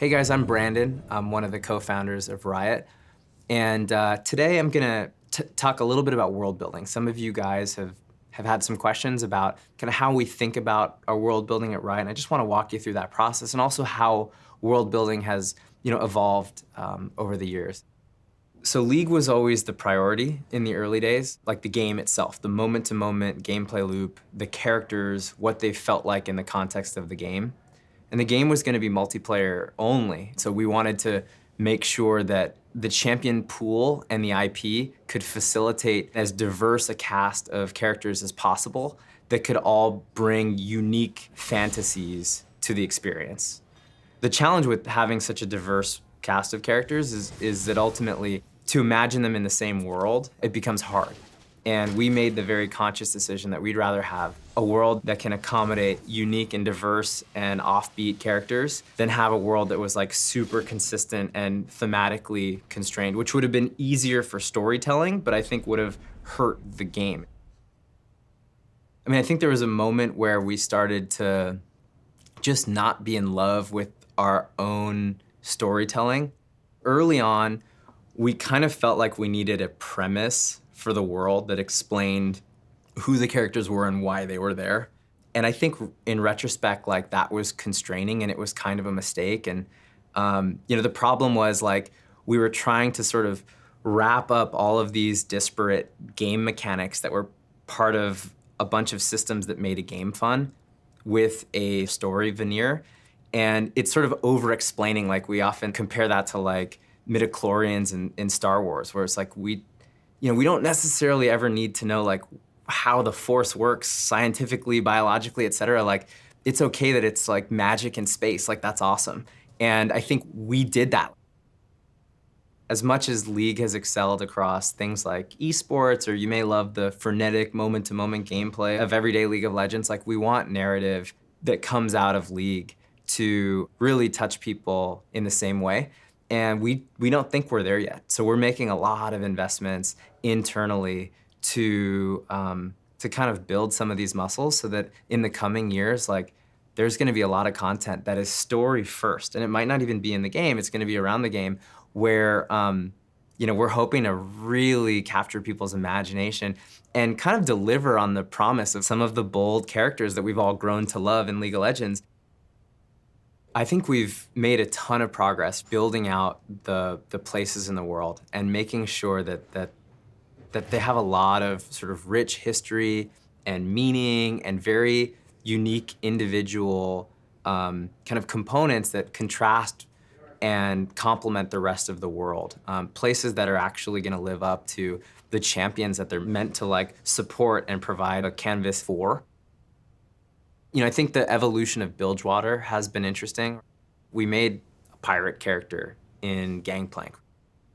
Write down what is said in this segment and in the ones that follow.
Hey guys, I'm Brandon. I'm one of the co-founders of Riot. And today I'm gonna talk a little bit about world building. Some of you guys have had some questions about kind of how we think about our world building at Riot. And I just wanna walk you through that process and also how world building has evolved over the years. So League was always the priority in the early days, like the game itself, the moment-to-moment gameplay loop, the characters, what they felt like in the context of the game. And the game was gonna be multiplayer only. So we wanted to make sure that the champion pool and the IP could facilitate as diverse a cast of characters as possible that could all bring unique fantasies to the experience. The challenge with having such a diverse cast of characters is that ultimately, to imagine them in the same world, it becomes hard. And we made the very conscious decision that we'd rather have a world that can accommodate unique and diverse and offbeat characters than have a world that was like super consistent and thematically constrained, which would have been easier for storytelling, but I think would have hurt the game. I mean, I think there was a moment where we started to just not be in love with our own storytelling. Early on, we kind of felt like we needed a premise for the world that explained who the characters were and why they were there. And I think in retrospect, like that was constraining and it was kind of a mistake. And the problem was like we were trying to sort of wrap up all of these disparate game mechanics that were part of a bunch of systems that made a game fun with a story veneer. And it's sort of over-explaining, like we often compare that to like midichlorians in Star Wars, where it's like we don't necessarily ever need to know like how the Force works scientifically, biologically, et cetera. Like, it's okay that it's like magic in space, like that's awesome. And I think we did that. As much as League has excelled across things like esports, or you may love the frenetic moment-to-moment gameplay of everyday League of Legends, like we want narrative that comes out of League to really touch people in the same way. And we don't think we're there yet. So we're making a lot of investments internally to kind of build some of these muscles so that in the coming years, like there's gonna be a lot of content that is story first. And it might not even be in the game, it's gonna be around the game where we're hoping to really capture people's imagination and kind of deliver on the promise of some of the bold characters that we've all grown to love in League of Legends. I think we've made a ton of progress building out the places in the world and making sure that they have a lot of sort of rich history and meaning and very unique individual kind of components that contrast and complement the rest of the world. Places that are actually gonna live up to the champions that they're meant to like support and provide a canvas for. I think the evolution of Bilgewater has been interesting. We made a pirate character in Gangplank.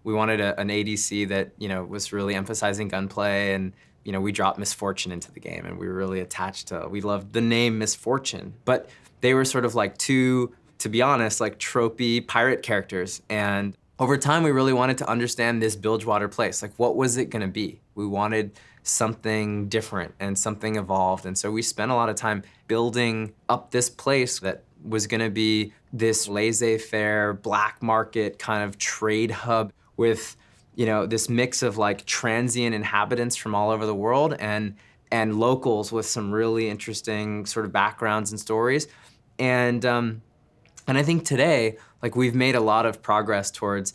We wanted an ADC that was really emphasizing gunplay, and we dropped Misfortune into the game, and we were really attached to. We loved the name Misfortune, but they were sort of like two, to be honest, like tropey pirate characters. And over time, we really wanted to understand this Bilgewater place. Like, what was it gonna be? We wanted something different and something evolved. And so we spent a lot of time building up this place that was gonna be this laissez-faire, black market kind of trade hub with this mix of like transient inhabitants from all over the world and locals with some really interesting sort of backgrounds and stories. And I think today, like we've made a lot of progress towards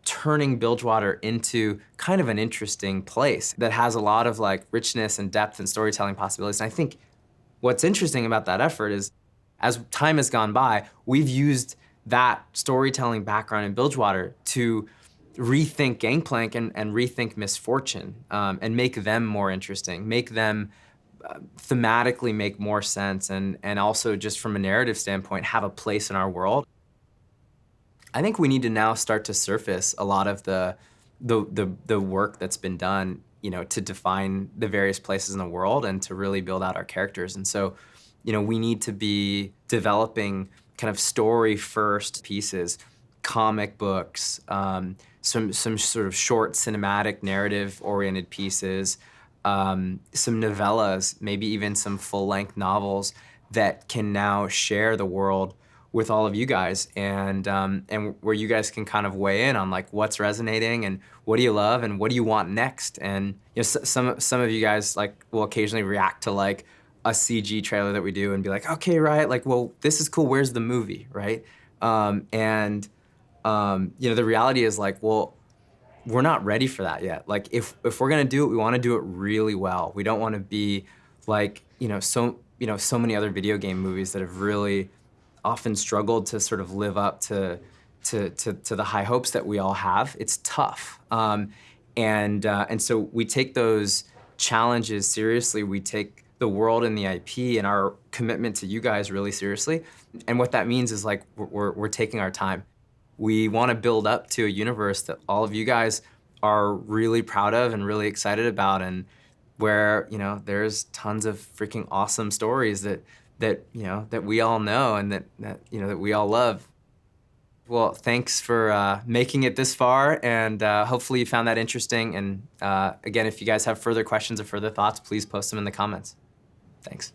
turning Bilgewater into kind of an interesting place that has a lot of like richness and depth and storytelling possibilities. And I think what's interesting about that effort is as time has gone by, we've used that storytelling background in Bilgewater to rethink Gangplank and rethink Misfortune and make them more interesting, make them thematically make more sense, and also just from a narrative standpoint, have a place in our world. I think we need to now start to surface a lot of the work that's been done, to define the various places in the world and to really build out our characters. And so, we need to be developing kind of story-first pieces, comic books, some sort of short cinematic narrative-oriented pieces, some novellas, maybe even some full-length novels that can now share the world with all of you guys, and where you guys can kind of weigh in on like what's resonating and what do you love and what do you want next. And some of you guys like will occasionally react to like a CG trailer that we do and be like, okay, Riot, like, well, this is cool. Where's the movie, right? The reality is like, well, we're not ready for that yet. Like, if we're gonna do it, we want to do it really well. We don't want to be like so many other video game movies that have really often struggled to sort of live up to the high hopes that we all have. It's tough, and so we take those challenges seriously. We take the world and the IP and our commitment to you guys really seriously. And what that means is like we're taking our time. We want to build up to a universe that all of you guys are really proud of and really excited about, and where there's tons of freaking awesome stories that we all know and that we all love. Well, thanks for making it this far, and hopefully you found that interesting. And again, if you guys have further questions or further thoughts, please post them in the comments. Thanks.